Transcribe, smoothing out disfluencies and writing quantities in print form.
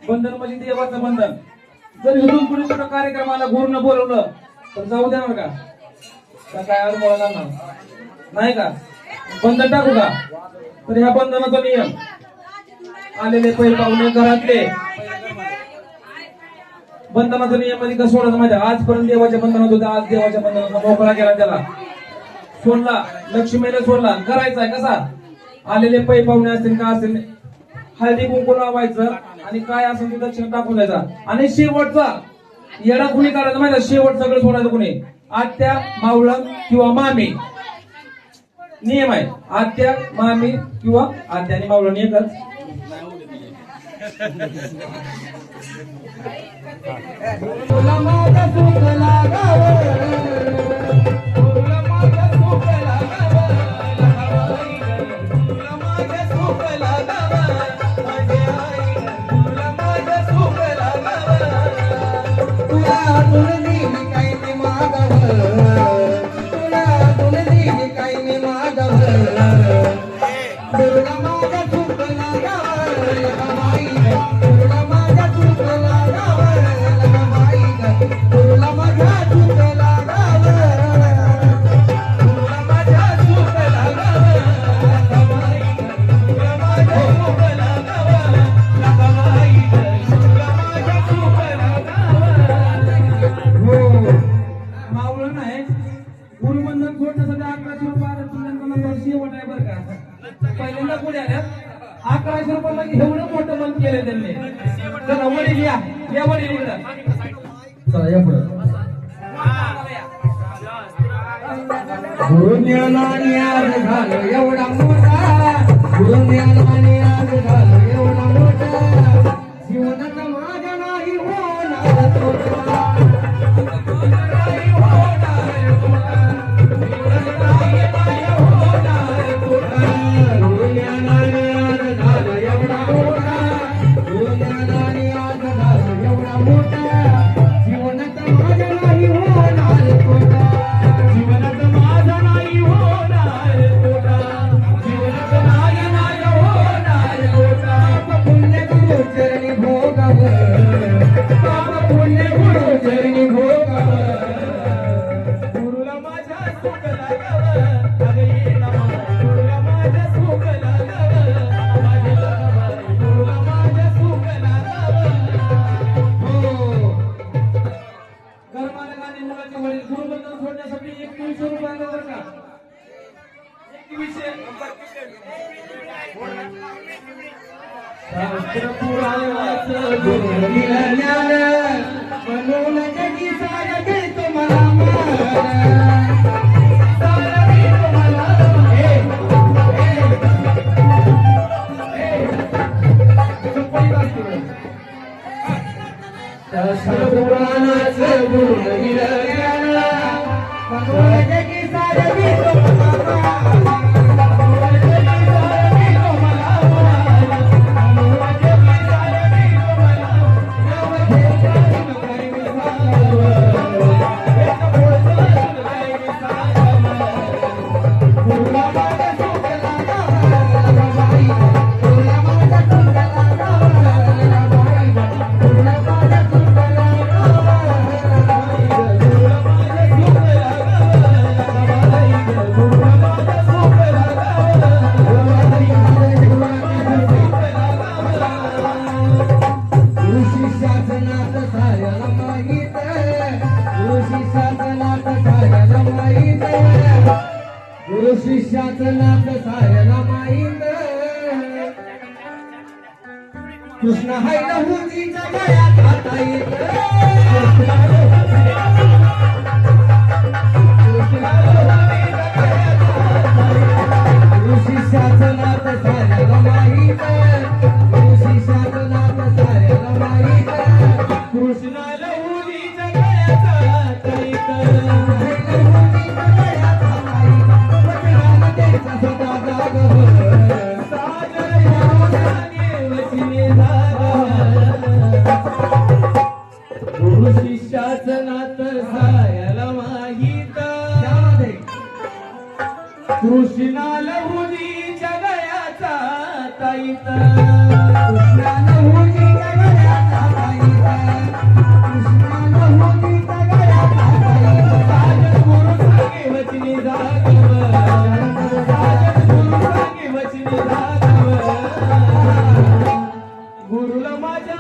बंधन म्हणजे देवाचं बंधन. जर इथून पुढे कुठं कार्यक्रमाला गुरुनं बोलवलं तर जाऊ देणार का काय अनुभव जाणार नाही का? बंधन टाकू का? तर ह्या बंधनाचा नियम आलेले पै पाहुणे घरातले बंधनाचा नियम मध्ये कसं सोडायचं माहिती? आजपर्यंत देवाच्या बंधनात होता, आज देवाच्या बंधनाचा मोकळा केला, त्याला सोडला, लक्ष्मीला सोडला. करायचा आहे कसा? आलेले पै पाहुणे असतील का असतील हळदी कुंकू लावायचं आणि काय असेल ते दक्षिण टाकून द्यायचा. आणि शेवटचा येडा कुणी काढायचा माहिती? शेवट सगळं सोडायचं कुणी? आत्या, मावळण किंवा मामी. नियम आहे आत्या, मामी किंवा आत्या आणि मावळण एकच. पहिल्यांदा पुढे आल्या 1100 रुपयाला एवढं मोठं मन केलं त्यांनी. चला वडील या वडील चला या पुढे. गुरुज्ञानाने आज झालं एवढा मोठा, गुरुज्ञानाने आज झालं एवढा मोठा, जीवनाचा माझा नाही होणार तोटा. गुरुज्ञानाने आज झालं एवढा मोठा, शास्त्र पुराणाचं गुरुविलं ज्ञान म्हणून जगी सार देतो मला मान. सार देतो मला शास्त्र पुराणाचं गुरुविलं ज्ञान म्हणून जगी सार देतो मला मान. गुरु शिष्याचं नातं साऱ्याला माहीत. कृष्ण हाय लहुजीच्या गळ्यात हाता येत. गुरु शिष्याचं नातं साऱ्याला माहीत. गुरु शिष्याचं नातं साऱ्याला माहीत. कृष्ण लहुजीच्या गळ्यात हाता येत. गुरु शिष्याचं नातं साऱ्याला माहीत. कृष्णा लहुजीच्या गळ्याचा ताईत. कृष्णा लहुजीच्या गळ्याचा ताईत. कृष्णा लहुजीच्या गळ्याचा ताईत. साजन गुरु सांगे वचनी जागव. साजन गुरु सांगे वचनी जागव. गुरुला माझ्या